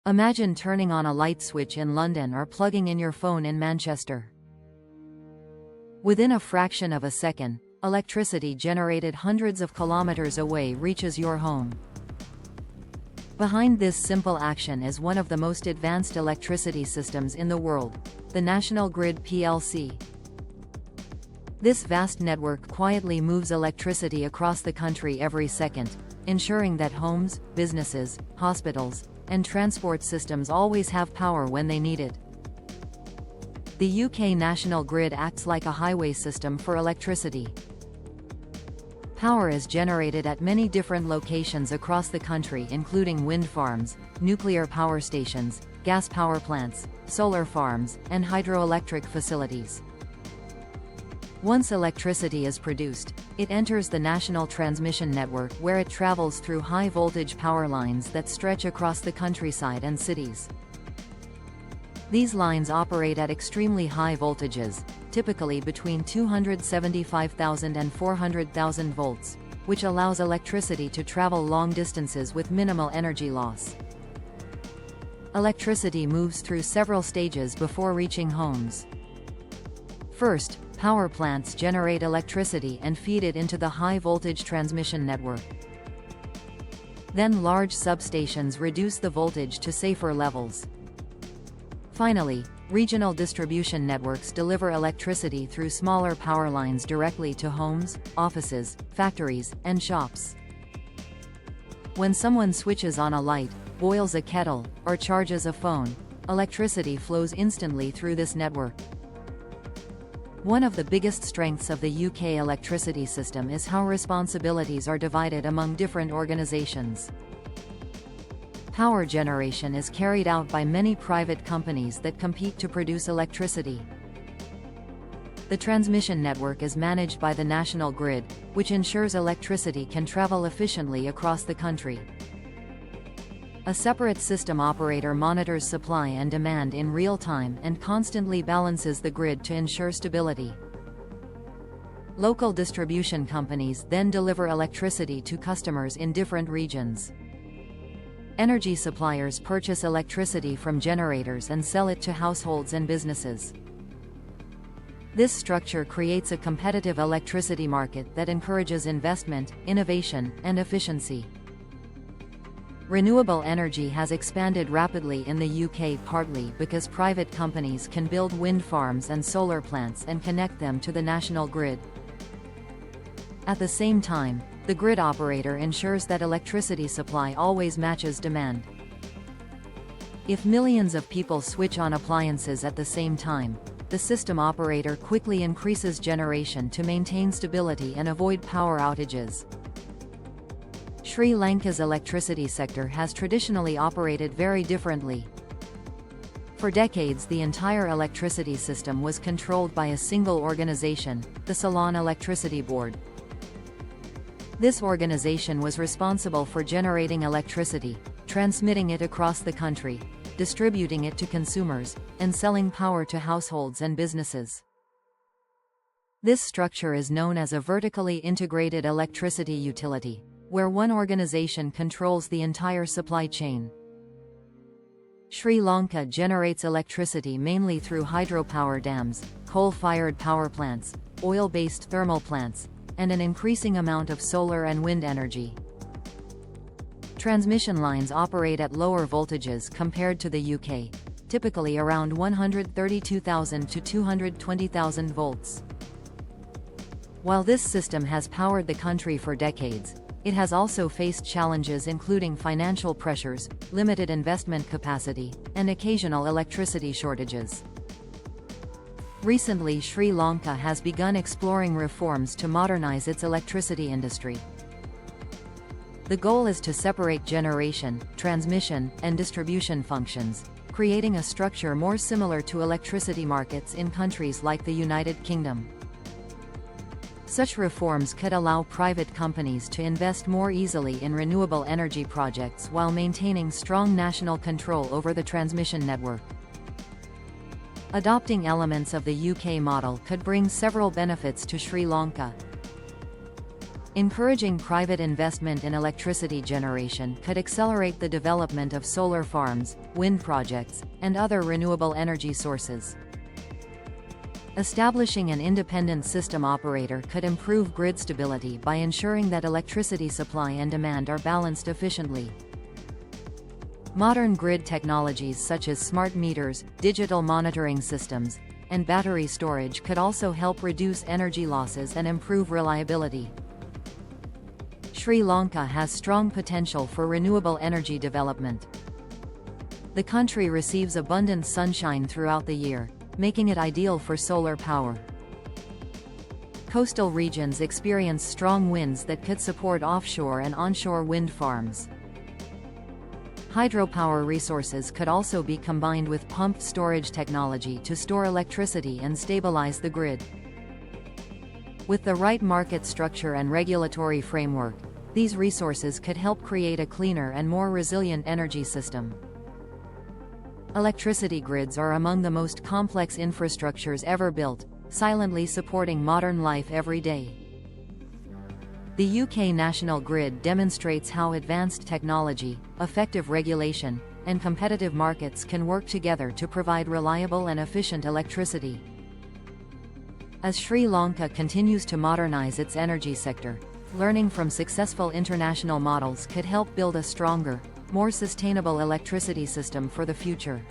Imagine turning on a light switch in London or plugging in your phone in Manchester. Within a fraction of a second, electricity generated hundreds of kilometers away reaches your home. Behind this simple action is one of the most advanced electricity systems in the world, the National Grid plc. This vast network quietly moves electricity across the country every second, ensuring that homes, businesses, hospitals, and transport systems always have power when they need it. The UK National Grid acts like a highway system for electricity. Power is generated at many different locations across the country, including wind farms, nuclear power stations, gas power plants, solar farms, and hydroelectric facilities. Once electricity is produced, it enters the national transmission network, where it travels through high-voltage power lines that stretch across the countryside and cities. These lines operate at extremely high voltages, typically between 275,000 and 400,000 volts, which allows electricity to travel long distances with minimal energy loss. Electricity moves through several stages before reaching homes. First, power plants generate electricity and feed it into the high-voltage transmission network. Then large substations reduce the voltage to safer levels. Finally, regional distribution networks deliver electricity through smaller power lines directly to homes, offices, factories, and shops. When someone switches on a light, boils a kettle, or charges a phone, electricity flows instantly through this network. One of the biggest strengths of the UK electricity system is how responsibilities are divided among different organisations. Power generation is carried out by many private companies that compete to produce electricity. The transmission network is managed by the National Grid, which ensures electricity can travel efficiently across the country. A separate system operator monitors supply and demand in real time and constantly balances the grid to ensure stability. Local distribution companies then deliver electricity to customers in different regions. Energy suppliers purchase electricity from generators and sell it to households and businesses. This structure creates a competitive electricity market that encourages investment, innovation, and efficiency. Renewable energy has expanded rapidly in the UK, partly because private companies can build wind farms and solar plants and connect them to the national grid. At the same time, the grid operator ensures that electricity supply always matches demand. If millions of people switch on appliances at the same time, the system operator quickly increases generation to maintain stability and avoid power outages. Sri Lanka's electricity sector has traditionally operated very differently. For decades, the entire electricity system was controlled by a single organization, the Ceylon Electricity Board. This organization was responsible for generating electricity, transmitting it across the country, distributing it to consumers, and selling power to households and businesses. This structure is known as a vertically integrated electricity utility, where one organization controls the entire supply chain. Sri Lanka generates electricity mainly through hydropower dams, coal-fired power plants, oil-based thermal plants, and an increasing amount of solar and wind energy. Transmission lines operate at lower voltages compared to the UK, typically around 132,000 to 220,000 volts. While this system has powered the country for decades, it has also faced challenges including financial pressures, limited investment capacity, and occasional electricity shortages. Recently, Sri Lanka has begun exploring reforms to modernize its electricity industry. The goal is to separate generation, transmission, and distribution functions, creating a structure more similar to electricity markets in countries like the United Kingdom. Such reforms could allow private companies to invest more easily in renewable energy projects while maintaining strong national control over the transmission network. Adopting elements of the UK model could bring several benefits to Sri Lanka. Encouraging private investment in electricity generation could accelerate the development of solar farms, wind projects, and other renewable energy sources. Establishing an independent system operator could improve grid stability by ensuring that electricity supply and demand are balanced efficiently. Modern grid technologies such as smart meters, digital monitoring systems, and battery storage could also help reduce energy losses and improve reliability. Sri Lanka has strong potential for renewable energy development. The country receives abundant sunshine throughout the year, making it ideal for solar power. Coastal regions experience strong winds that could support offshore and onshore wind farms. Hydropower resources could also be combined with pumped storage technology to store electricity and stabilize the grid. With the right market structure and regulatory framework, these resources could help create a cleaner and more resilient energy system. Electricity grids are among the most complex infrastructures ever built, silently supporting modern life every day. The UK national grid demonstrates how advanced technology, effective regulation, and competitive markets can work together to provide reliable and efficient electricity. As Sri Lanka continues to modernize its energy sector, learning from successful international models could help build a stronger, more sustainable electricity system for the future.